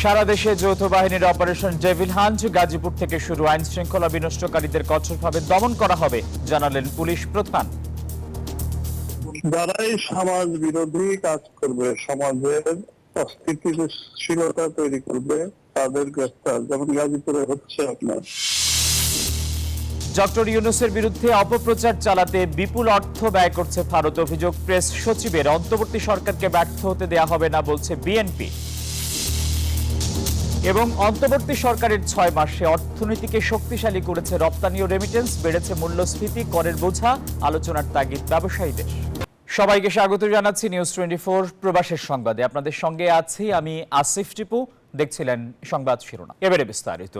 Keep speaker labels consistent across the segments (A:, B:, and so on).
A: সারা দেশে যৌথ বাহিনীর অপারেশন ডেভিল হান্ট। গাজীপুর থেকে শুরু, আইন শৃঙ্খলা বিনষ্টকারীদের কঠোরভাবে দমন করা হবে জানালেন পুলিশ প্রধান।
B: যারাই সমাজ বিরোধী কাজ করবে, সমাজের অস্থিতিশীলতা তৈরি করবে, তাদের গ্রেফতার, যেমন গাজীপুরে হচ্ছে আপনার।
A: ডক্টর ইউনূসের বিরুদ্ধে অপপ্রচার চালাতে বিপুল অর্থ ব্যয় করছে ভারত। অভিযোগ প্রেস সচিবের। অন্তর্বর্তী সরকারকে ব্যর্থ হতে দেয়া হবে না বলছে বিএনপি। এবং অন্তর্বর্তী সরকারের ৬ মাসে অর্থনীতিকে শক্তিশালী করেছে রপ্তানি ও রেমিটেন্স। বেড়েছে মূল্যস্ফীতি, করের বোঝা, আলোচনার তাগিদ ব্যবসায়ীদের। সবাইকে স্বাগত জানাচ্ছি নিউজ 24 প্রবাসের সংবাদে। আপনাদের সঙ্গে আছি আমি আসিফ টিপু। দেখছিলেন সংবাদ শিরোনাম, এবারে বিস্তারিত।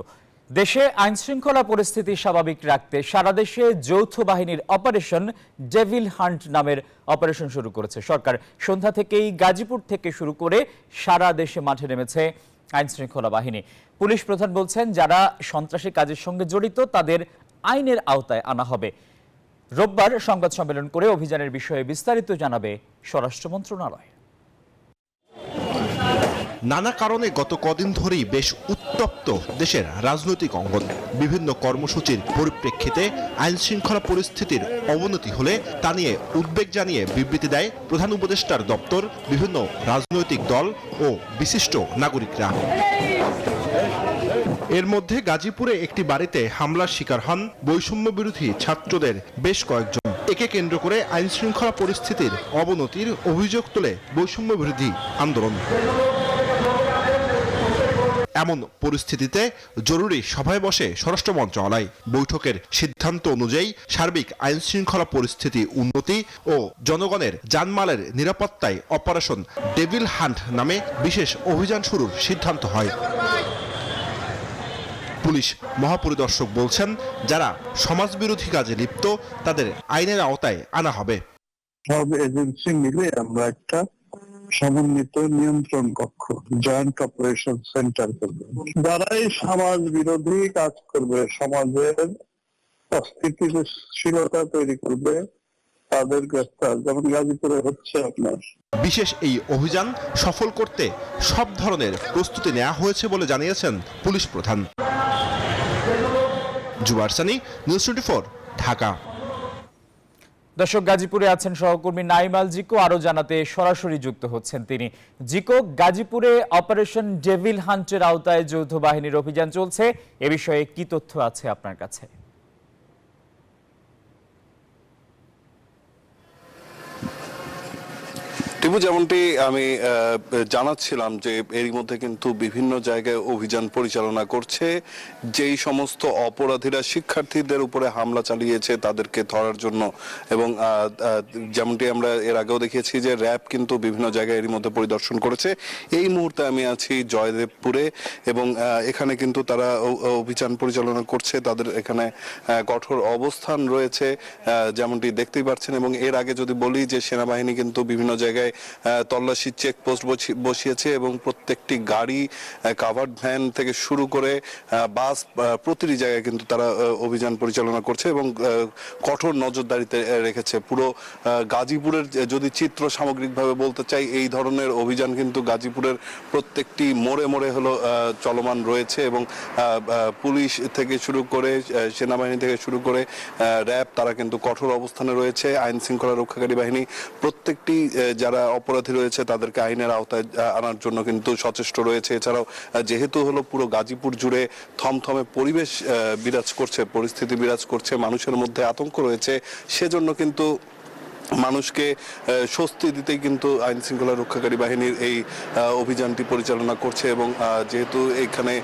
A: দেশে আইন শৃঙ্খলা পরিস্থিতি স্বাভাবিক রাখতে সারা দেশে যৌথ বাহিনীর অপারেশন ডেভিল হান্ট নামের অপারেশন শুরু করেছে সরকার। সন্ধ্যা থেকেই গাজীপুর থেকে শুরু করে সারা দেশে মাঠে নেমেছে আইন শৃঙ্খলা বাহিনী। পুলিশ প্রধান বলছেন, যারা সন্ত্রাসী কাজের সঙ্গে জড়িত তাদের আইনের আওতায় আনা হবে। রোববার সংবাদ সম্মেলন করে অভিযানের বিষয়ে বিস্তারিত জানাবে স্বরাষ্ট্র মন্ত্রণালয়।
C: নানা কারণে গত কদিন ধরেই বেশ উত্তপ্ত দেশের রাজনৈতিক অঙ্গন। বিভিন্ন কর্মসূচির পরিপ্রেক্ষিতে আইন শৃঙ্খলা পরিস্থিতির অবনতি হলে তা নিয়ে উদ্বেগ জানিয়ে বিবৃতি দেয় প্রধান উপদেষ্টার দপ্তর, বিভিন্ন রাজনৈতিক দল ও বিশিষ্ট নাগরিকরা। এর মধ্যে গাজীপুরে একটি বাড়িতে হামলার শিকার হন বৈষম্য বিরোধী ছাত্রদের বেশ কয়েকজন। একে কেন্দ্র করে আইন শৃঙ্খলা পরিস্থিতির অবনতির অভিযোগ তোলে বৈষম্য বিরোধী আন্দোলন। এমন পরিস্থিতিতে জরুরি সভায় বসে স্বরাষ্ট্র মন্ত্রণালয়। বৈঠকের সিদ্ধান্ত অনুযায়ী সার্বিক আইন শৃঙ্খলা পরিস্থিতি উন্নতি ও জনগণের জানমালের নিরাপত্তায় অপারেশন ডেভিল হান্ট নামে বিশেষ অভিযান শুরুর সিদ্ধান্ত হয়। পুলিশ মহাপরিদর্শক বলছেন, যারা সমাজবিরোধী কাজে লিপ্ত তাদের আইনের আওতায় আনা হবে।
B: সব এজেন্সি মিলে আমরা একটা সমন্বিত নিয়ন্ত্রণ কক্ষ, জয়েন্ট অপারেশন সেন্টার করবে। যারাই সমাজ বিরোধী কাজ করবে, সমাজের অস্থিতিশীলতা তৈরি করবে, তাদের গ্রেফতার, যেমন গাজীপুরে হচ্ছে আপনার।
C: বিশেষ এই অভিযান সফল করতে সব ধরনের প্রস্তুতি নেওয়া হয়েছে বলে জানিয়েছেন পুলিশ প্রধান। জুবার সানি, নিউজ 24, ঢাকা।
A: দর্শক, গাজীপুরে আছেন সহকর্মী নাইমাল জিকো, আরো জানাতে সরাসরি যুক্ত হচ্ছেন তিনি। জিকো, গাজীপুরে অপারেশন ডেভিল হান্টের আওতায় যৌথ বাহিনীর অভিযান চলছে, এ বিষয়ে কি তথ্য আছে আপনার কাছে?
D: টিপু, যেমনটি আমি জানাচ্ছিলাম যে এরই মধ্যে কিন্তু বিভিন্ন জায়গায় অভিযান পরিচালনা করছে। যেই সমস্ত অপরাধীরা শিক্ষার্থীদের উপরে হামলা চালিয়েছে তাদেরকে ধরার জন্য, এবং যেমনটি আমরা এর আগেও দেখিয়েছি যে র্যাব কিন্তু বিভিন্ন জায়গায় এরই মধ্যে পরিদর্শন করেছে। এই মুহূর্তে আমি আছি জয়দেবপুরে, এবং এখানে কিন্তু তারা অভিযান পরিচালনা করছে। তাদের এখানে কঠোর অবস্থান রয়েছে যেমনটি দেখতেই পাচ্ছেন। এবং এর আগে যদি বলি যে সেনাবাহিনী কিন্তু বিভিন্ন জায়গায় তল্লাশি চেকপোস্ট বসিয়েছে, এবং প্রত্যেকটি গাড়ি, কাভার্ড ভ্যান থেকে শুরু করে বাস, প্রতিটি জায়গায় কিন্তু তারা অভিযান পরিচালনা করছে এবং কঠোর নজরদারিতে রেখেছে। পুরো গাজীপুরের যদি চিত্র সামগ্রিকভাবে বলতে চাই, এই ধরনের অভিযান কিন্তু গাজীপুরের প্রত্যেকটি মোড়ে মোড়ে হলো চলমান রয়েছে। এবং পুলিশ থেকে শুরু করে সেনাবাহিনী থেকে শুরু করে র্যাব, তারা কিন্তু কঠোর অবস্থানে রয়েছে। আইন শৃঙ্খলা রক্ষাকারী বাহিনী প্রত্যেকটি যারা অপরাধী রয়েছে তাদেরকে আইনের আওতায় আনার জন্য কিন্তু সচেষ্ট রয়েছে। এছাড়াও যেহেতু হলো পুরো গাজীপুর জুড়ে থমথমে পরিবেশ বিরাজ করছে, পরিস্থিতি বিরাজ করছে, মানুষের মধ্যে আতঙ্ক রয়েছে, সেজন্য কিন্তু মানুষকে স্বস্তি দিতেই কিন্তু আইন শৃঙ্খলা রক্ষাকারী বাহিনীর এই অভিযানটি পরিচালনা করছে। এবং যেহেতু এখানে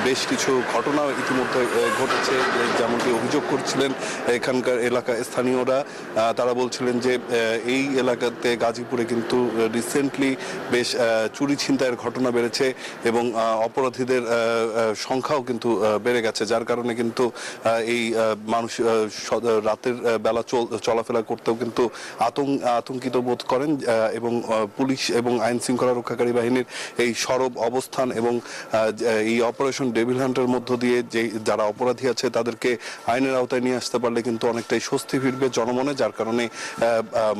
D: বেশ কিছু ঘটনা ইতিমধ্যে ঘটেছে, যেমনটি অভিযোগ করছিলেন এখানকার এলাকা স্থানীয়রা, তারা বলছিলেন যে এই এলাকাতে গাজীপুরে কিন্তু রিসেন্টলি বেশ চুরি ছিনতাইয়ের ঘটনা বেড়েছে এবং অপরাধীদের সংখ্যাও কিন্তু বেড়ে গেছে, যার কারণে কিন্তু এই মানুষ রাতের বেলা চলা চলাফেরা করতেও কিন্তু আতঙ্কিত বোধ করেন এবং পুলিশ এবং আইন শৃঙ্খলা রক্ষাকারী বাহিনীর এই সরব অবস্থান এবং এই অপারেশন ডেভিল হান্টের মধ্য দিয়ে যে যারা অপরাধী আছে তাদেরকে আইনের আওতায় নিয়ে আসতে পারলে কিন্তু অনেকটাই স্বস্তি ফিরবে জনমনে, যার কারণে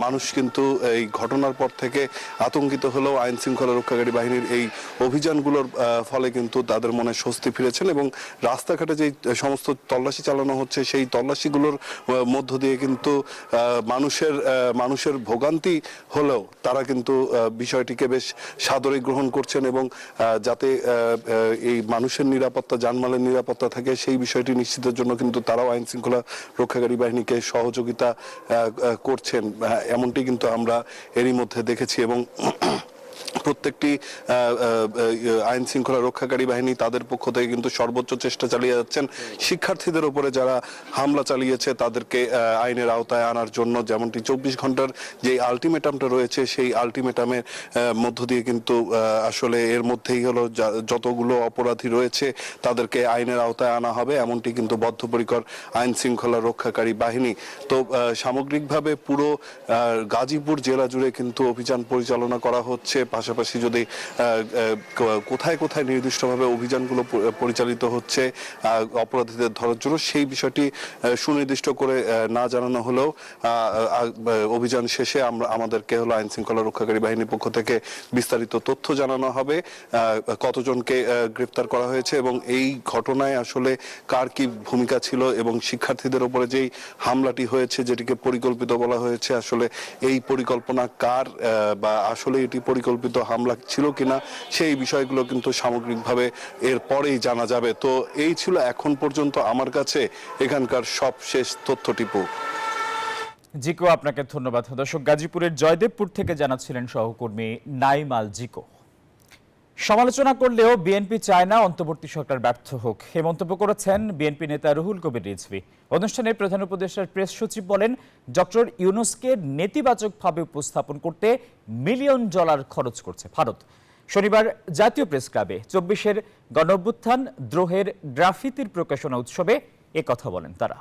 D: মানুষ কিন্তু এই ঘটনার পর থেকে আতঙ্কিত হলেও আইন শৃঙ্খলা রক্ষাকারী বাহিনীর এই অভিযানগুলোর ফলে কিন্তু তাদের মনে স্বস্তি ফিরেছেন এবং রাস্তাঘাটে যে সমস্ত তল্লাশি চালানো হচ্ছে সেই তল্লাশিগুলোর মধ্য দিয়ে কিন্তু মানুষের ভোগান্তি হলেও তারা কিন্তু বিষয়টিকে বেশ সাদরে গ্রহণ করছেন এবং যাতে এই মানুষের নিরাপত্তা, জানমালের নিরাপত্তা থাকে সেই বিষয়টি নিশ্চিতের জন্য কিন্তু তারাও আইন শৃঙ্খলা রক্ষাকারী বাহিনীকে সহযোগিতা করছেন, এমনটি কিন্তু আমরা এরই মধ্যে দেখেছি এবং প্রত্যেকটি আইন শৃঙ্খলা রক্ষাকারী বাহিনী তাদের পক্ষ থেকে কিন্তু সর্বোচ্চ চেষ্টা চালিয়ে যাচ্ছেন শিক্ষার্থীদের উপরে যারা হামলা চালিয়েছে তাদেরকে আইনের আওতায় আনার জন্য। যেমনটি 24 ঘন্টার যে আলটিমেটামটা রয়েছে সেই আলটিমেটামের মধ্য দিয়ে কিন্তু আসলে এর মধ্যেই হলো যতগুলো অপরাধী রয়েছে তাদেরকে আইনের আওতায় আনা হবে, এমনটি কিন্তু বদ্ধপরিকর আইন শৃঙ্খলা রক্ষাকারী বাহিনী। তো সামগ্রিকভাবে পুরো গাজীপুর জেলা জুড়ে কিন্তু অভিযান পরিচালনা করা হচ্ছে। পাশাপাশি যদি কোথায় কোথায় নির্দিষ্টভাবে অভিযানগুলো পরিচালিত হচ্ছে অপরাধীদের ধরার জন্য সেই বিষয়টি সুনির্দিষ্ট করে না জানানো হলেও অভিযান শেষে আমাদেরকে হলো আইন শৃঙ্খলা রক্ষাকারী বাহিনীর পক্ষ থেকে বিস্তারিত তথ্য জানানো হবে, কতজনকে গ্রেপ্তার করা হয়েছে এবং এই ঘটনায় আসলে কার কি ভূমিকা ছিল এবং শিক্ষার্থীদের উপরে যেই হামলাটি হয়েছে যেটিকে পরিকল্পিত বলা হয়েছে, আসলে এই পরিকল্পনা কার বা আসলে এটি পরিকল্পিত হামলা ছিল কিনা সেই বিষয়গুলো কিন্তু সামগ্রিকভাবে এর পরেই জানা যাবে। তো এই ছিল এখন পর্যন্ত আমার কাছে এখানকার সবশেষ তথ্যটিপু।
A: জিকো, আপনাকে ধন্যবাদ। দর্শক, গাজীপুরের জয়দেবপুর থেকে জানাচ্ছিলেন সহকর্মী নাইমাল জিকো। সমালোচনা করলেও বিএনপি চায় না অন্তর্বর্তী সরকার ব্যর্থ হোক, এ মন্তব্য করেছেন বিএনপি নেতা রুহুল কবির রিজভী। অনুষ্ঠানে প্রধান উপদেষ্টার প্রেস সচিব বলেন, ডক্টর ইউনূসকে নেতিবাচকভাবে উপস্থাপন করতে মিলিয়ন ডলার খরচ করছে ভারত। শনিবার জাতীয় প্রেস ক্লাবে 24-এর গণঅভ্যুত্থান দ্রোহের গ্রাফিতির প্রকাশনা উৎসবে একথা বলেন তারা।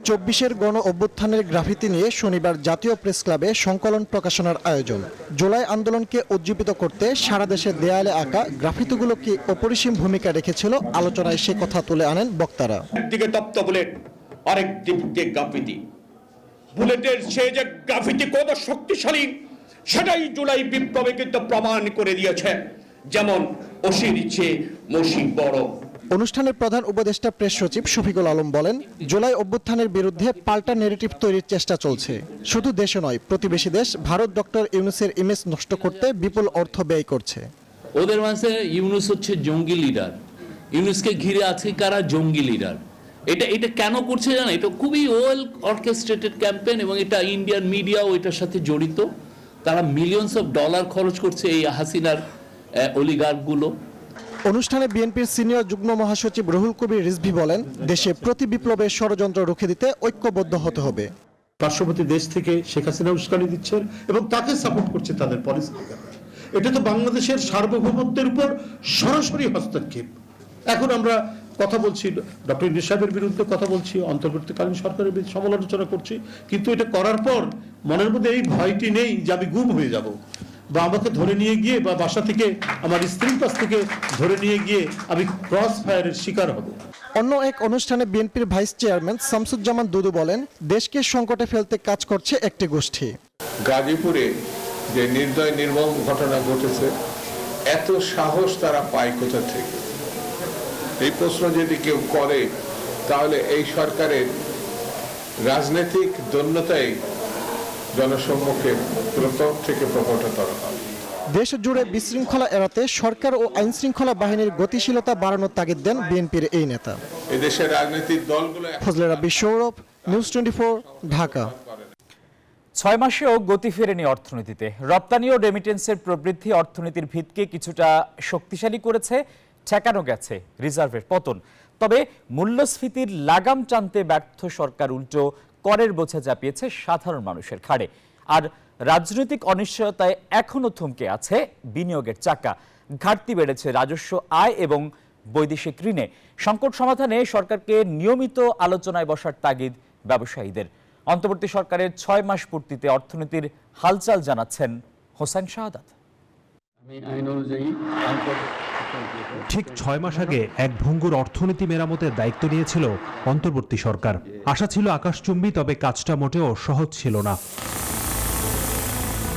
E: 24-এর গণ অভ্যুত্থানের গ্রাফিতি নিয়ে শনিবার জাতীয় প্রেস ক্লাবে সংকলন প্রকাশনার আয়োজন। জুলাই আন্দোলনকে উজ্জীবিত করতে সারা দেশে দেয়ালে আঁকা গ্রাফিতিগুলো কি অপরিসীম ভূমিকা রেখেছিল, আলোচনায় সে কথা তুলে আনেন বক্তারা।
F: একদিকে তপ্ত বুলেট, আরেক দিকে গ্রাফিতি। বুলেটের সে যে গ্রাফিতি কত শক্তিশালী সেটাই জুলাই বিপ্লবে কিন্তু প্রমাণ করে দিয়েছে, যেমন অসির চেয়ে মসি বড়।
E: অনুষ্ঠানের প্রধান উপদেষ্টা প্রেস সচিব শফিকুল আলম বলেন, জুলাই অভ্যুত্থানের বিরুদ্ধে পাল্টা নেগেটিভ তৈরির চেষ্টা চলছে। শুধু দেশে নয়, প্রতিবেশী দেশ ভারত ডক্টর ইউনূসের ইমেজ নষ্ট করতে বিপুল অর্থ ব্যয় করছে।
G: ওদের মাঝে ইউনূস হচ্ছে জঙ্গি লিডার, ইউনূসকে ঘিরে আছে কারা জঙ্গি লিডার। এটা কেন করছে জানো? এটা খুবই ওয়েল অর্কেস্ট্রেটেড ক্যাম্পেইন এবং এটা ইন্ডিয়ান মিডিয়াও এটার সাথে জড়িত। তারা মিলিয়নস অফ ডলার খরচ করছে এই হাসিনার অলিগার্কগুলো।
E: অনুষ্ঠানে বিএনপির সিনিয়র যুগ্ম মহাসচিব রুহুল কবির রিজভী বলেন, দেশে প্রতি বিপ্লবের ষড়যন্ত্র রুখে দিতে ঐক্যবদ্ধ হতে হবে।
H: পার্শ্ববর্তী দেশ থেকে শেখ হাসিনা উস্কানি দিচ্ছেন এবং তাকে সাপোর্ট করছে তাদের পলিসি। এটা তো বাংলাদেশের সার্বভৌমত্বের উপর সরাসরি হস্তক্ষেপ। এখন আমরা কথা বলছি, ডক্টর ইউনূস সাহেবের বিরুদ্ধে কথা বলছি, অন্তর্বর্তীকালীন সরকারের বিরুদ্ধে সমালোচনা করছি, কিন্তু এটা করার পর মনের মধ্যে এই ভয়টি নেই যে আমি গুম হয়ে যাব বা আমাকে ধরে নিয়ে গিয়ে বা বাসা থেকে আমার স্ত্রীর কাছ থেকে ধরে নিয়ে গিয়ে আমি ক্রস ফায়ারের শিকার হব।
E: অন্য এক অনুষ্ঠানে বিএনপির ভাইস চেয়ারম্যান শামসুজ্জামান দুদু বলেন, দেশকে সংকটে ফেলতে কাজ করছে একটি গোষ্ঠী।
I: গাজীপুরে যে নির্দয় নির্মম ঘটনা ঘটেছে, এত সাহস তারা পায় কোথা থেকে? এই প্রশ্ন যদি কেউ করে তাহলে এই সরকারের রাজনৈতিক দৈন্যতাই জনসম্মুখে প্রথম থেকে প্রকটতর হয়।
E: দেশ জুড়ে বিশৃঙ্খলা এড়াতে সরকার ও আইন শৃঙ্খলা বাহিনীর গতিশীলতা বাড়ানোর তাগিদ দেন বিএনপির এই নেতা।
I: এদেশের রাজনৈতিক দলগুলো
E: ফজলে রাব্বি সৌরভ, নিউজ 24, ঢাকা।
A: 6 মাসেও গতি ফেরেনি অর্থনীতিতে। রপ্তানি ও রেমিটেন্সের প্রবৃদ্ধি অর্থনীতির ভিতকে কিছুটা শক্তিশালী করেছে, ঠেকানো গেছে রিজার্ভের পতন। তবে মূল্যস্ফীতির লাগাম টানতে ব্যর্থ সরকার উল্টো করের বোঝা চাপিয়েছে সাধারণ মানুষের ঘাড়ে। আর রাজনৈতিক অনিশ্চয়তায় এখনো থমকে আছে বিনিয়োগের চাকা। ঘাটতি বেড়েছে রাজস্ব আয় এবং বৈদেশিক ঋণে সংকট সমাধানে সরকারকে নিয়মিত আলোচনায় বসার তাগিদ ব্যবসায়ীদের। অন্তর্বর্তী সরকারের 6 মাস পূর্তিতে অর্থনীতির হালচাল জানাচ্ছেন হোসেন শাহাদাত।
J: ঠিক 6 মাস আগে এক ভঙ্গুর অর্থনীতি মেরামতের দায়িত্ব নিয়েছিল অন্তর্বর্তী সরকার। আশা ছিল আকাশচুম্বী, তবে কাজটা মোটেও সহজ ছিল না।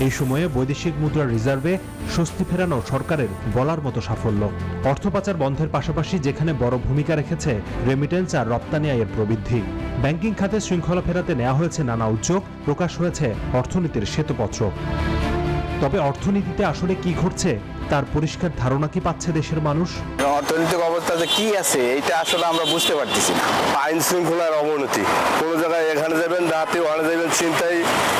J: এই সময়ে বৈদেশিক মুদ্রার রিজার্ভে স্বস্তি ফেরানো সরকারের বলার মতো সাফল্য। অর্থ পাচার বন্ধের পাশাপাশি যেখানে বড় ভূমিকা রেখেছে রেমিটেন্স আর রপ্তানি আয়ের প্রবৃদ্ধি। ব্যাংকিং খাতে শৃঙ্খলা ফেরাতে নেওয়া হয়েছে নানা উদ্যোগ, প্রকাশ হয়েছে অর্থনীতির শ্বেতপত্র। তবে অর্থনীতিতে আসলে কি ঘটছে তার পরিষ্কার ধারণা কি পাচ্ছে দেশের মানুষ?
K: অর্থনৈতিক অবস্থা যে কি আছে এটা আসলে আমরা বুঝতে পারতেছি না। আইন শৃঙ্খলার অবনতি, কোনো জায়গায় এখানে যাবেন ডাহাতি, ওখানে যাবেন চিন্তাই,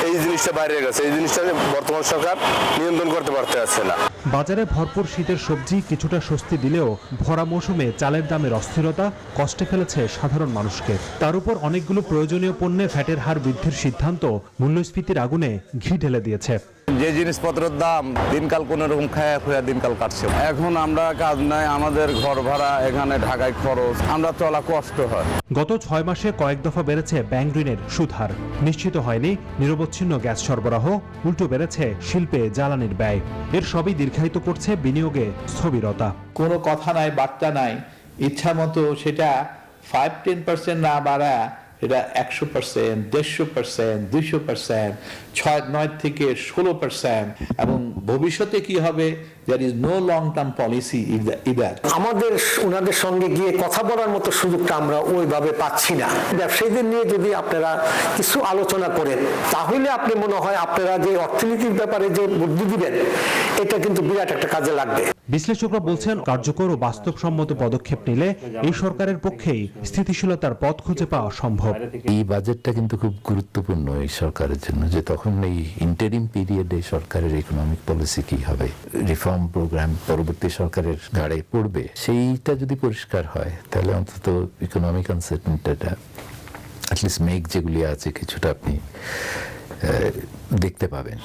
K: এই জিনিসটা বাইরে গেছে। এই জিনিসটা বর্তমান সরকার নিয়ন্ত্রণ করতে পারছে না।
J: বাজারে ভরপুর শীতের সবজি কিছুটা স্বস্তি দিলেও ভরা মৌসুমে চালের দামের অস্থিরতা কষ্টে ফেলেছে সাধারণ মানুষকে। তার উপর অনেকগুলো প্রয়োজনীয় পণ্যে ভ্যাটের হার বৃদ্ধির সিদ্ধান্ত মূল্যস্ফীতির আগুনে ঘি ঢেলে দিয়েছে।
K: যে জিনিসপত্রের দাম দিনকাল কোন রকম খায়া খুয়া দিনকাল কাটছে। এখন আমরা কাজ নাই, আমাদের ঘর ভাড়া, এখানে ঢাকায় খরচ, আমরা চলা কষ্ট হয়।
J: গত 6 মাসে কয়েক দফা বেড়েছে ব্যাংক ঋণের সুদ হার। নিশ্চিত হয়নি নিরবচ্ছিন্ন গ্যাস সরবরাহ, উল্টো বেড়েছে শিল্পে জ্বালানির ব্যয়। এর সবই দীর্ঘায়িত করছে বিনিয়োগে স্থবিরতা।
L: কোনো কথা নাই, বার্তা নাই, ইচ্ছা মতো সেটা 5-10% না বাড়া এটা 100%, 150%, 200%, 6-9 থেকে 16%। এবং ভবিষ্যতে কি হবে, there is no long term policy either।
M: আমাদের ওনাদের সঙ্গে গিয়ে কথা বলার মতো সুযোগটা আমরা ওইভাবে পাচ্ছি না। ব্যবসায়ীদের নিয়ে যদি আপনারা কিছু আলোচনা করেন তাহলে আপনি মনে হয় আপনারা যে অর্থনীতির ব্যাপারে যে বুদ্ধি দিবেন এটা কিন্তু বিরাট একটা কাজে লাগবে।
J: বিশ্লেষকরা বলছেন কার্যকর ও বাস্তবসম্মত পদক্ষেপ নিলে এই সরকারের পক্ষেই স্থিতিশীলতার পথ খুঁজে পাওয়া সম্ভব।
N: এই বাজেটটা কিন্তু খুব গুরুত্বপূর্ণ এই সরকারের জন্য, যে তখন এই ইন্টারিম পিরিয়ডে সরকারের ইকোনমিক পলিসি কি হবে, রিফর্ম প্রোগ্রাম পরবর্তী সরকারের ঘাড়ে পড়বে, সেইটা যদি পরিষ্কার হয় তাহলে অন্তত ইকোনমিক আনসার্টেনিটিটা অ্যাটলিস্ট মেঘ যেগুলি আছে কিছুটা আপনি দেখতে পাবেন।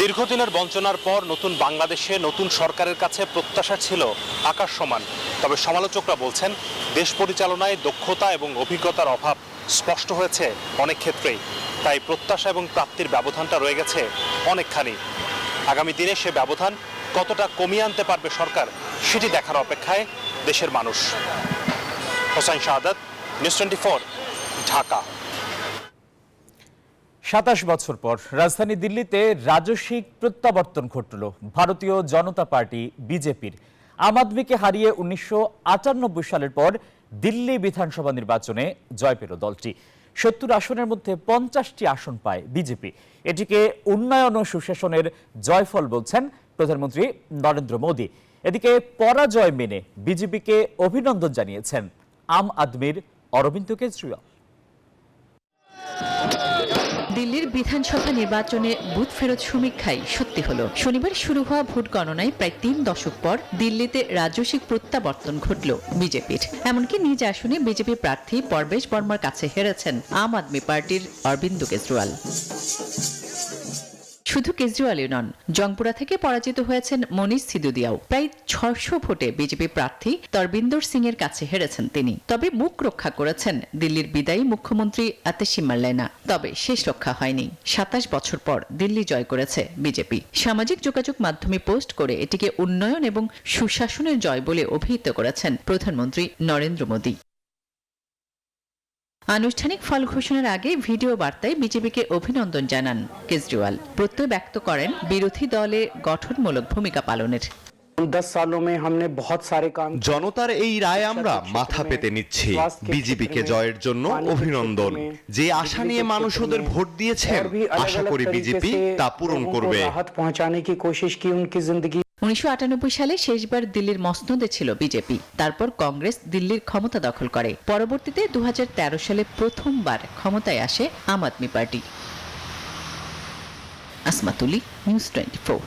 C: দীর্ঘদিনের বঞ্চনার পর নতুন বাংলাদেশে নতুন সরকারের কাছে প্রত্যাশা ছিল আকাশ সমান। তবে সমালোচকরা বলছেন দেশ পরিচালনায় দক্ষতা এবং অভিজ্ঞতার অভাব স্পষ্ট হয়েছে অনেক ক্ষেত্রেই। তাই প্রত্যাশা এবং প্রাপ্তির ব্যবধানটা রয়ে গেছে অনেকখানি। আগামী দিনে সে ব্যবধান কতটা কমিয়ে আনতে পারবে সরকার, সেটি দেখার অপেক্ষায় দেশের মানুষ। হোসেন শাহাদাত, নিউজ 24, ঢাকা।
A: 27 বছর পর রাজধানী দিল্লিতে রাজস্বিক প্রত্যাবর্তন ঘটল ভারতীয় জনতা পার্টি বিজেপির। আম আদমিকে হারিয়ে 1998 সালের পর দিল্লি বিধানসভা নির্বাচনে জয় পেল দলটি। 70 আসনের মধ্যে 50টি আসন পায় বিজেপি। এটিকে উন্নয়ন ও সুশাসনের জয়ফল বলছেন প্রধানমন্ত্রী নরেন্দ্র মোদী। এদিকে পরাজয় মেনে বিজেপিকে অভিনন্দন জানিয়েছেন আম আদমির অরবিন্দ কেজরিওয়াল।
O: দিল্লির বিধানসভা নির্বাচনে বুথ ফেরত সমীক্ষায় সত্যি হলো। শনিবার শুরু হওয়া ভোট গণনায় প্রায় 3 দশক পর দিল্লিতে রাজস্বিক প্রত্যাবর্তন ঘটল বিজেপির। এমনকি নিজ আসনে বিজেপি প্রার্থী পরবেশ বর্মার কাছে হেরেছেন আম আদমি পার্টির অরবিন্দ কেজরিওয়াল। শুধু কেজরিওয়ালই নন, জংপুরা থেকে পরাজিত হয়েছেন মনীষ সিদুদিয়াও। প্রায় 600 ভোটে বিজেপি প্রার্থী তরবিন্দর সিং এর কাছে হেরেছেন তিনি। তবে মুখ রক্ষা করেছেন দিল্লির বিদায়ী মুখ্যমন্ত্রী আতিশি মার্লেনা। তবে শেষ রক্ষা হয়নি। 27 বছর পর দিল্লি জয় করেছে বিজেপি। সামাজিক যোগাযোগ মাধ্যমে পোস্ট করে এটিকে উন্নয়ন এবং সুশাসনের জয় বলে অভিহিত করেছেন প্রধানমন্ত্রী নরেন্দ্র মোদী। আনুষ্ঠানিক ফল ঘোষণার আগে ভিডিও বার্তায় বিজেপিকে অভিনন্দন জানান কেজরিওয়াল। প্রত্যয় ব্যক্ত করেন বিরোধী দলে গঠনমূলক ভূমিকা পালনের।
C: জনতার এই রায় আমরা মাথা পেতে নিচ্ছি। বিজেপিকে জয়ের জন্য অভিনন্দন। যে আশা নিয়ে মানুষ ওদের ভোট দিয়েছেন, আশা করি বিজেপি তা পূরণ করবে।
O: 1998 সালে শেষবার দিল্লির মসনদে ছিল বিজেপি। তারপর কংগ্রেস দিল্লির ক্ষমতা দখল করে। পরবর্তীতে 2013 সালে প্রথমবার ক্ষমতায় আসে আম আদমি পার্টি। আসমাতুলি, নিউজ 24।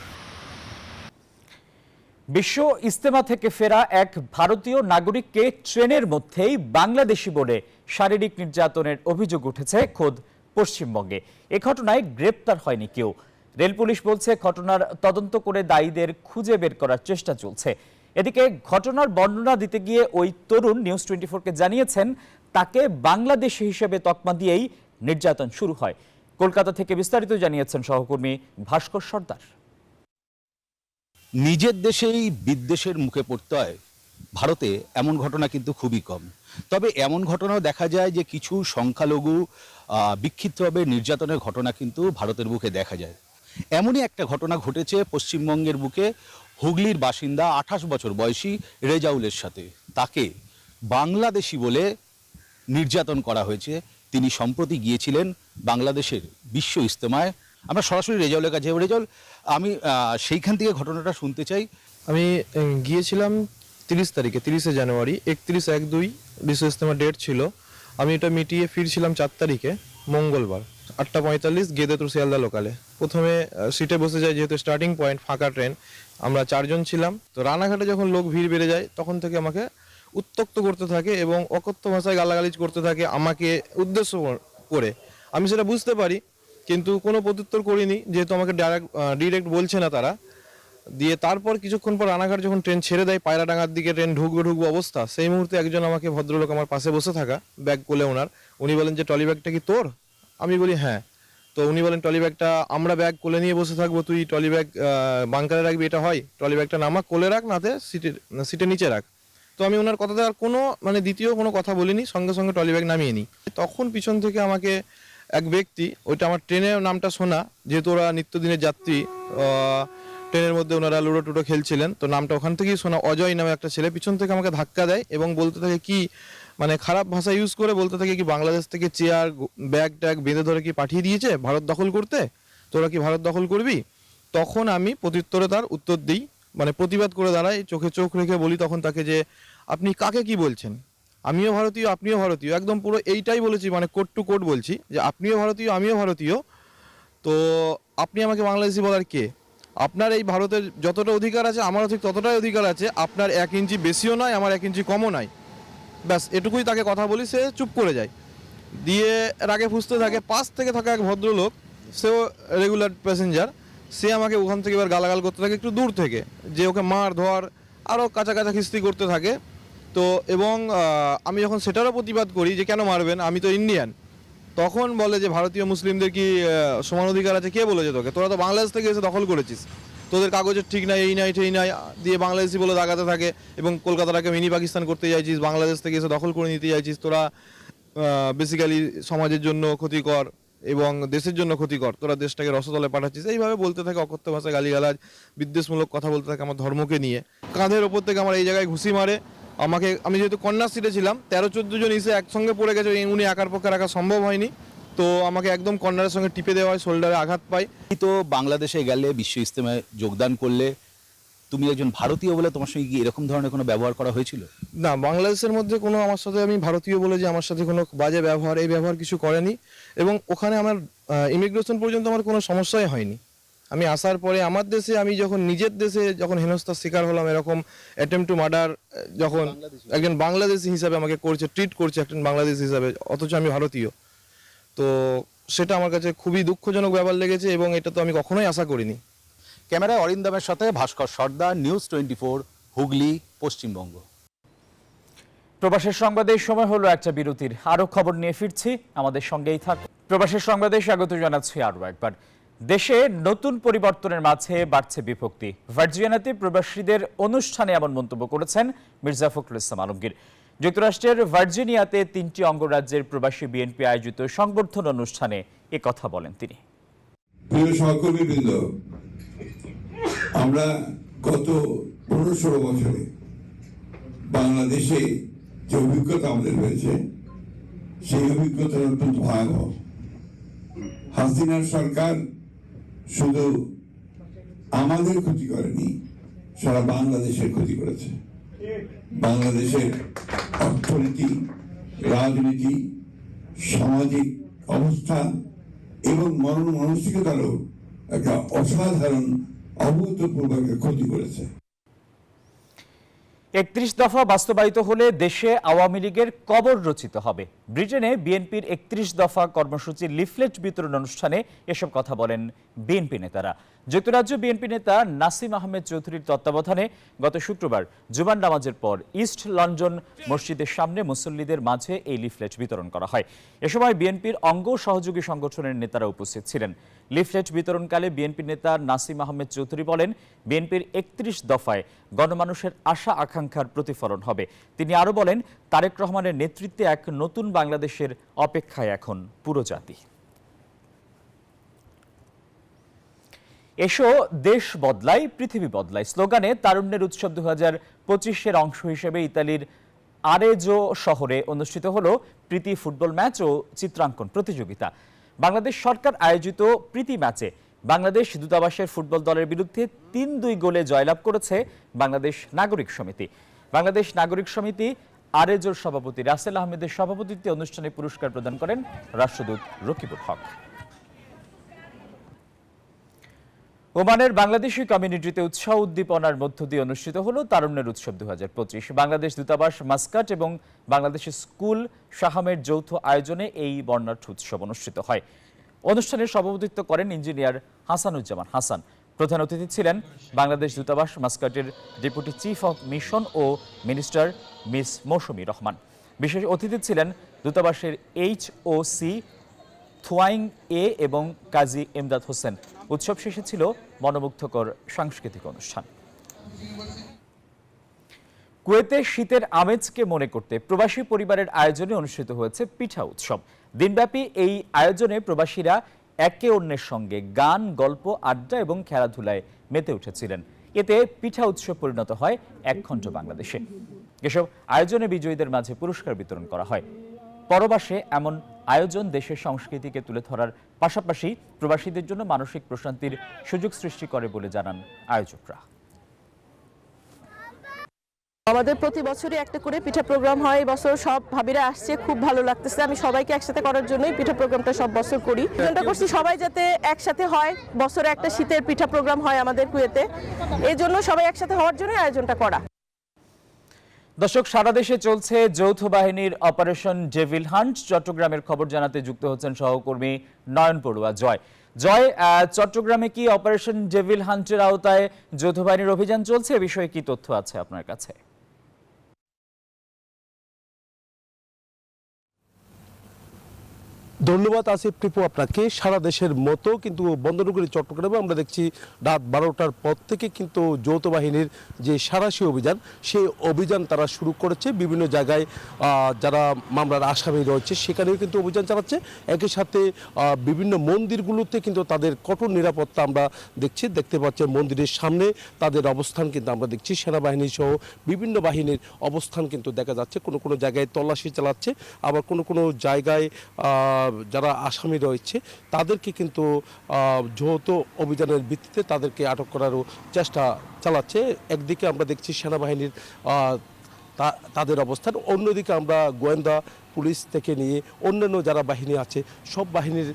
A: বিশ্ব ইজতেমা থেকে ফেরা এক ভারতীয় নাগরিককে ট্রেনের মধ্যেই বাংলাদেশি বলে শারীরিক নির্যাতনের অভিযোগ উঠেছে খোদ পশ্চিমবঙ্গে। এ ঘটনায় গ্রেপ্তার হয়নি কেউ। রেল পুলিশ বলছে ঘটনার তদন্ত করে দায়ীদের খুঁজে বের করার চেষ্টা চলছে। এদিকে ঘটনার বর্ণনা দিতে গিয়ে ওই তরুণ নিউজ 24-কে জানিয়েছেন তাকে বাংলাদেশি হিসেবে তকমা দিয়েই নির্যাতন শুরু হয়। কলকাতা থেকে বিস্তারিত জানিয়েছেন সহকর্মী ভাস্কর সর্দার।
P: নিজের দেশেই বিদ্বেষের মুখে পড়তে হয়, ভারতে এমন ঘটনা কিন্তু খুবই কম। তবে এমন ঘটনাও দেখা যায় যে কিছু সংখ্যালঘু বিক্ষিপ্তভাবে নির্যাতনের ঘটনা কিন্তু ভারতের বুকে দেখা যায়। এমনই একটা ঘটনা ঘটেছে পশ্চিমবঙ্গের বুকে। হুগলির বাসিন্দা 28 বছর বয়সী রেজাউলের সাথে। তাকে বাংলাদেশি বলে নির্যাতন করা হয়েছে। তিনি সম্প্রতি গিয়েছিলেন বাংলাদেশের বিশ্ব ইজতেমায়। আমরা সরাসরি রেজাউলের কাছে যাব। রেজাউল, আমি সেইখান থেকে ঘটনাটা শুনতে চাই।
Q: আমি গিয়েছিলাম 30 জানুয়ারি, 31/1/2 বিশ্ব ইজতেমা ডেট ছিল। আমি এটা মিটিয়ে ফিরছিলাম 4 তারিখে মঙ্গলবার 8:45 গেদে টু শিয়ালদা লোকালে। প্রথমে সিটে বসে যাই, যেহেতু স্টার্টিং পয়েন্ট, ফাঁকা ট্রেন, আমরা 4 জন ছিলাম। তো রানাঘাটে যখন লোক ভিড় বেড়ে যায় তখন থেকে আমাকে উত্ত্যক্ত করতে থাকে এবং অকথ্য ভাষায় গালাগালিজ করতে থাকে আমাকে উদ্দেশ্য করে। আমি সেটা বুঝতে পারি, কিন্তু কোনো প্রত্যুত্তর করিনি, যেহেতু আমাকে ডিরেক্ট বলছে না তারা। দিয়ে তারপর কিছুক্ষণ পর রানাঘাট যখন ট্রেন ছেড়ে দেয়, পায়রাডাঙ্গার দিকে ট্রেন ঢুকবে অবস্থা, সেই মুহূর্তে একজন আমাকে, ভদ্রলোক আমার পাশে বসে থাকা, ব্যাগ কোলে ওনার, উনি বলেন যে ট্রলি ব্যাগটা কি তোর? আমি বলি হ্যাঁ। তো উনি বলেন ট্রলি ব্যাগটা আমরা ব্যাগ কোলে নিয়ে বসে থাকবো, তুই ট্রলি ব্যাগ বাংকারে রাখবি, এটা হয়? ট্রলি ব্যাগটা নামা, কোলে রাখ, নাতে সিটের নিচে রাখ। তো আমি ওনার কথাতে আর কোনো দ্বিতীয় কোনো কথা বলিনি, সঙ্গে সঙ্গে ট্রলি ব্যাগ নামিয়ে নিই। তখন পিছন থেকে আমাকে এক ব্যক্তি, ওইটা আমার ট্রেনের নামটা শোনা, যেহেতু ওরা নিত্যদিনের যাত্রী, ট্রেনের মধ্যে ওনারা লুডো টুডো খেলছিলেন, তো নামটা ওখান থেকেই শোনা, অজয় নামে একটা ছেলে, পিছন থেকে আমাকে ধাক্কা দেয় এবং বলতে থাকে কি, খারাপ ভাষা ইউজ করে বলতে থাকে কি, বাংলাদেশ থেকে চেয়ার ব্যাগ ট্যাগ বেঁধে ধরে কি পাঠিয়ে দিয়েছে ভারত দখল করতে, তোরা কি ভারত দখল করবি? তখন আমি প্রত্যুত্তরে তার উত্তর দিই, প্রতিবাদ করে দাঁড়াই, চোখে চোখ রেখে বলি তখন তাকে যে আপনি কাকে কি বলছেন, আমিও ভারতীয় আপনিও ভারতীয়, একদম পুরো এইটাই বলেছি, কোট টু কোট বলছি যে আপনিও ভারতীয় আমিও ভারতীয়, তো আপনি আমাকে বাংলাদেশি বলার কে? আপনার এই ভারতের যতটা অধিকার আছে আমারও ঠিক ততটাই অধিকার আছে, আপনার 1 ইঞ্চি বেশিও নয়, আমার 1 ইঞ্চি কমও নয়। ব্যাস এটুকুই তাকে কথা বলি, সে চুপ করে যায়। দিয়ে রাগে ফুসতে থাকে। পাশ থেকে থাকা এক ভদ্রলোক, সেও রেগুলার প্যাসেঞ্জার, সে আমাকে ওখান থেকে এবার গালাগাল করতে থাকে একটু দূর থেকে, যে ওকে মার ধর আরও কাঁচা খিস্তি করতে থাকে। তো এবং আমি যখন সেটারও প্রতিবাদ করি যে কেন মারবেন, আমি তো ইন্ডিয়ান, তখন বলে যে ভারতীয় মুসলিমদের কি সমান অধিকার আছে? কে বলেছে তোকে? তোরা তো বাংলাদেশ থেকে এসে দখল করেছিস, তোদের কাগজের ঠিক নাই, এই নাই সেই নাই, দিয়ে বাংলাদেশি বলে দাগাতে থাকে এবং কলকাতাটাকে মিনি পাকিস্তান করতে চাইছিস, বাংলাদেশ থেকে এসে দখল করে নিতে চাইছিস, তোরা বেসিক্যালি সমাজের জন্য ক্ষতিকর এবং দেশের জন্য ক্ষতিকর, তোরা দেশটাকে রসতলে পাঠাচ্ছিস, এইভাবে বলতে থাকে, অকথ্য ভাষায় গালিগালাজ, বিদ্বেষমূলক কথা বলতে থাকে আমার ধর্মকে নিয়ে। কাঁধের ওপর থেকে আমার এই জায়গায় ঘুষি মারে আমাকে। আমি যেহেতু কন্যা সিটে ছিলাম, 13-14 জন এসে একসঙ্গে পড়ে গেছে, উনি একার পক্ষে রাখা সম্ভব হয়নি, তো আমাকে একদম কর্নারের সঙ্গে টিপে দেওয়া হয়, শোল্ডারে আঘাত পাই।
P: তো বাংলাদেশে গেলে, বিশ্ব ইজতেমায় যোগদান করলে, তুমি একজন ভারতীয় বলে তোমার সঙ্গে কি এরকম ধরনের কোনো ব্যবহার করা হয়েছিল?
Q: না, বাংলাদেশের মধ্যে কোনো আমার সাথে, আমি ভারতীয় বলে যে আমার সাথে কোনো বাজে ব্যবহার, এই ব্যবহার কিছু করেনি এবং ওখানে আমার ইমিগ্রেশন পর্যন্ত আমার কোনো সমস্যাই হয়নি। আমি আসার পরে আমার দেশে, আমি যখন নিজের দেশে যখন হেনস্থার শিকার হলাম, এরকম অ্যাটেম্প টু মার্ডার যখন একজন বাংলাদেশি হিসাবে আমাকে করছে, ট্রিট করছে একজন বাংলাদেশি হিসাবে, অথচ আমি ভারতীয়, তো সেটা আমার কাছে খুবই দুঃখজনক ব্যাপার লেগেছে এবং এটা তো আমি কখনোই আশা করিনি।
P: ক্যামেরায় অরিন্দমের সাথে ভাস্কর সর্দার, নিউজ 24, হুগলি, পশ্চিমবঙ্গ।
A: প্রবাসের সংবাদে সময় হলো একটা বিরতির। আরো খবর নিয়ে ফিরছি, আমাদের সঙ্গেই থাকুন। প্রবাসের সংবাদে স্বাগত জানাচ্ছি আরো একবার। দেশে নতুন পরিবর্তনের মাঝে বাড়ছে বিভক্তি। ভার্জিনিয়াতে প্রবাসীদের অনুষ্ঠানে এমন মন্তব্য করেছেন মির্জা ফখরুল ইসলাম আলমগীর। যুক্তরাষ্ট্রের ভার্জিনিয়াতে 3টি অঙ্গরাজ্যের প্রবাসী বিএনপি আয়োজিত সংবর্ধনা অনুষ্ঠানে কথা বলেন তিনি।
R: প্রিয় সহকর্মীবৃন্দ, আমরা গত 15-16 বছরে বাংলাদেশে যে অভিজ্ঞতা আমাদের হয়েছে, সেই অভিজ্ঞতা অত্যন্ত ভয়াবহ। হাসিনার সরকার শুধু আমাদের ক্ষতি করেনি, সারা বাংলাদেশের ক্ষতি করেছে। বাংলাদেশের অর্থনীতি, রাজনীতি, সামাজিক অবস্থান এবং মরণ মানসিকতারও একটা অসাধারণ অভূতপূর্ব ক্ষতি করেছে।
A: ৩১ দফা বাস্তবায়িত হলে দেশে আওয়ামী লীগের কবর রচিত হবে। ব্রিটেনে বিএনপির ৩১ দফা কর্মসূচির লিফলেট বিতরণ অনুষ্ঠানে এসব কথা বলেন বিএনপি নেতারা। যুক্তরাজ্য বিএনপি নেতা নাসিম আহমেদ চৌধুরীর তত্ত্বাবধানে গত শুক্রবার জুমার নামাজের পর ইস্ট লন্ডন মসজিদের সামনে মুসল্লিদের মাঝে এই লিফলেট বিতরণ করা হয়। এ সময় বিএনপির অঙ্গ সহযোগী সংগঠনের নেতারা উপস্থিত ছিলেন। লিফলেট বিতরণকালে বিএনপি নেতা নাসিম আহমেদ চৌধুরী বলেন, বিএনপির ৩১ দফায় গণমানুষের আশা আকাঙ্ক্ষার প্রতিফলন হবে। তিনি আরও বলেন, তারেক রহমানের নেতৃত্বে এক নতুন বাংলাদেশের অপেক্ষায় এখন পুরো জাতি। এসো দেশ বদলায় পৃথিবী বদলায় স্লোগানে তারুণ্যের উৎসব 2025-এর অংশ হিসেবে ইতালির আরেজো শহরে অনুষ্ঠিত হলো প্রীতি ফুটবল ম্যাচ ও চিত্রাঙ্কন প্রতিযোগিতা। বাংলাদেশ সরকার আয়োজিত প্রীতি ম্যাচে বাংলাদেশ দূতাবাসের ফুটবল দলের বিরুদ্ধে ৩-২ গোলে জয়লাভ করেছে বাংলাদেশ নাগরিক সমিতি। বাংলাদেশ নাগরিক সমিতি আরেজোর সভাপতি রাসেল আহমেদের সভাপতিত্বে অনুষ্ঠানে পুরস্কার প্রদান করেন রাষ্ট্রদূত রকিবুল হক। ওমানের বাংলাদেশি কমিউনিটিতে উৎসাহ উদ্দীপনার মধ্য দিয়ে অনুষ্ঠিত হলো তারুণ্যের উৎসব 2025। বাংলাদেশ দূতাবাস মাস্কাট এবং বাংলাদেশ স্কুল শাহামের যৌথ আয়োজনে এই বর্ণাঢ্য উৎসব অনুষ্ঠিত হয়। অনুষ্ঠানে সভাপতিত্ব করেন ইঞ্জিনিয়ার হাসানুজ্জামান হাসান। প্রধান অতিথি ছিলেন বাংলাদেশ দূতাবাস মাস্কাটের ডেপুটি চিফ অব মিশন ও মিনিস্টার মিস মৌসুমী রহমান। বিশেষ অতিথি ছিলেন দূতাবাসের HOC থুয়াইং এ এবং কাজী ইমদাদ হোসেন। উৎসব শেষে ছিল মনোমুগ্ধকর সাংস্কৃতিক অনুষ্ঠান। কুয়েতে শীতের আমেজকে মনে করতে প্রবাসী পরিবারের আয়োজনে অনুষ্ঠিত হয়েছে পিঠা উৎসব। দিনব্যাপী এই আয়োজনে প্রবাসীরা একে অন্যের সঙ্গে গান, গল্প, আড্ডা এবং খেলাধুলায় মেতে উঠেছিলেন। এতে পিঠা উৎসব পরিণত হয় একখণ্ড বাংলাদেশে। এসব আয়োজনে বিজয়ীদের মাঝে পুরস্কার বিতরণ করা হয়। পরবাসে এমন আয়োজন দেশের সংস্কৃতিকে তুলে ধরার পাশাপাশি প্রবাসীদের জন্য মানসিক প্রশান্তির সুযোগ সৃষ্টি করে বলে জানান আয়োজকরা।
S: আমাদের প্রতি বছরই একটা করে পিঠা প্রোগ্রাম হয়। এই বছর সব ভাবিরা আসছে, খুব ভালো লাগতেছে। আমি সবাইকে একসাথে করার জন্যই পিঠা প্রোগ্রামটা সব বছর করি। চিন্তা করছি সবাই যাতে একসাথে হয়, বছরে একটা শীতের পিঠা প্রোগ্রাম হয় আমাদের কুয়েতে। এই জন্য সবাই একসাথে হওয়ার জন্য আয়োজনটা করা।
A: দর্শক, সারা দেশে চলছে যৌথ বাহিনীর অপারেশন ডেভিল হান্ট। চট্টগ্রামের খবর জানাতে যুক্ত হচ্ছেন সহকর্মী নয়ন পড়ুয়া। জয়, চট্টগ্রামে কি অপারেশন ডেভিল হান্টের আওতায় যৌথ বাহিনীর অভিযান চলছে? এ বিষয়ে কি তথ্য আছে আপনার কাছে?
H: ধন্যবাদ আসিফ টিপু আপনাকে। সারা দেশের মতো কিন্তু বন্দরনগরী চট্টগ্রামে আমরা দেখছি রাত 12টার পর থেকে কিন্তু যৌথ বাহিনীর যে সাঁড়াশি অভিযান, সেই অভিযান তারা শুরু করেছে। বিভিন্ন জায়গায় যারা মামলার আসামি রয়েছে সেখানেও কিন্তু অভিযান চালাচ্ছে। একই সাথে বিভিন্ন মন্দিরগুলোতে কিন্তু তাদের কঠোর নিরাপত্তা আমরা দেখতে পাচ্ছি। মন্দিরের সামনে তাদের অবস্থান কিন্তু আমরা দেখছি। সেনাবাহিনী সহ বিভিন্ন বাহিনীর অবস্থান কিন্তু দেখা যাচ্ছে। কোনো কোনো জায়গায় তল্লাশি চালাচ্ছে, আবার কোনো কোনো জায়গায় যারা আসামি রয়েছে তাদেরকে কিন্তু যৌথ অভিযানের ভিত্তিতে তাদেরকে আটক করারও চেষ্টা চালাচ্ছে। একদিকে আমরা দেখছি সেনাবাহিনীর তাদের অবস্থান, অন্যদিকে আমরা গোয়েন্দা পুলিশ থেকে নিয়ে অন্যান্য যারা বাহিনী আছে সব বাহিনীর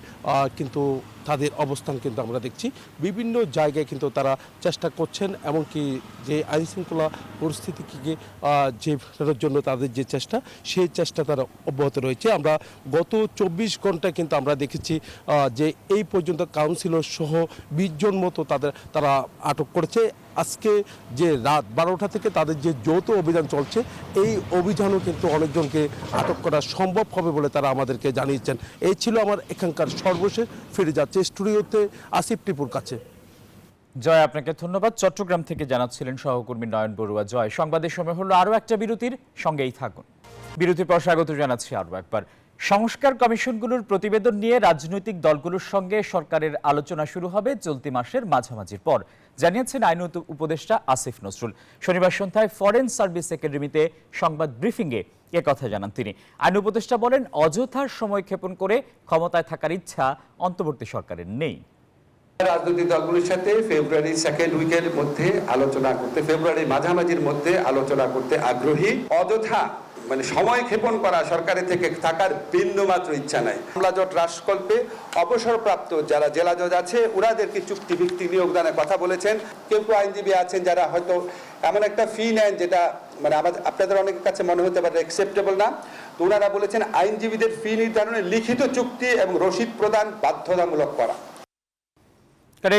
H: কিন্তু তাদের অবস্থান কিন্তু আমরা দেখছি। বিভিন্ন জায়গায় কিন্তু তারা চেষ্টা করছেন, এমনকি যে আইনশৃঙ্খলা পরিস্থিতিকে যে ফেরানোর জন্য তাদের যে চেষ্টা, সেই চেষ্টা তারা অব্যাহত রয়েছে। আমরা গত 24 ঘন্টায় কিন্তু আমরা দেখেছি যে এই পর্যন্ত কাউন্সিলর সহ 20 জন মতো তারা আটক করেছে। আজকে যে রাত 12টা থেকে তাদের যে যৌথ অভিযান চলছে, এই অভিযানও কিন্তু অনেকজনকে আটক করা সম্ভব হবে বলে তারা আমাদেরকে জানিয়েছেন। এই ছিল আমার এখানকার সর্বশেষ। ফিরে যাচ্ছে স্টুডিওতে আসিফ টিপুর কাছে।
A: জয়, আপনাকে ধন্যবাদ। চট্টগ্রাম থেকে জানাচ্ছিলেন সহকর্মী নয়ন বড়ুয়া। জয়, সংবাদের সময় হলো আরও একটা বিরতির, সঙ্গেই থাকুন। বিরতির পর স্বাগত জানাচ্ছি আরও একবার। সংস্কার কমিশনগুলোর প্রতিবেদন নিয়ে রাজনৈতিক দলগুলোর সঙ্গে সরকারের আলোচনা শুরু হবে চলতি মাসের মাঝামাঝির পর, জানিয়েছেন আইন উপদেষ্টা আসিফ নজরুল। শনিবার সন্ধ্যায় ফরেন সার্ভিস একাডেমিতে সংবাদ ব্রিফিংয়ে কথা জানান তিনি। আইন উপদেষ্টা বলেন, অযথার সময় ক্ষেপণ করে ক্ষমতায় থাকার ইচ্ছা অন্তর্বর্তী সরকারের নেই।
T: রাজনৈতিক দলগুলোর সাথে ফেব্রুয়ারি সেকেন্ড উইকের মধ্যে আলোচনা করতে, ফেব্রুয়ারি মাঝামাঝির মধ্যে আলোচনা করতে আগ্রহী। অযথা মানে সময় ক্ষেপণ করা সরকারের থেকে থাকার বিন্দুমাত্র ইচ্ছা নাই। হামলা জট হ্রাসকল্পে অবসরপ্রাপ্ত যারা জেলা জজ আছে ওনাদেরকে চুক্তিভিত্তিক নিয়োগদানের কথা বলেছেন। কেউ কেউ আইনজীবী আছেন যারা হয়তো এমন একটা ফি নেন যেটা মানে আপনাদের অনেকের কাছে মনে হতে পারে অ্যাকসেপ্টেবল না, তো ওনারা বলেছেন আইনজীবীদের ফি নির্ধারণে লিখিত চুক্তি এবং রসিদ প্রদান বাধ্যতামূলক করা।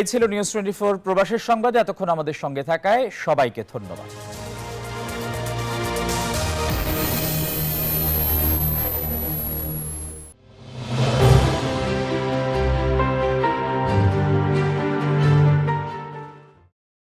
A: এই ছিল নিউজ 24 প্রবাসের সংবাদ। এতক্ষণ আমাদের সঙ্গে থাকায় সবাইকে ধন্যবাদ।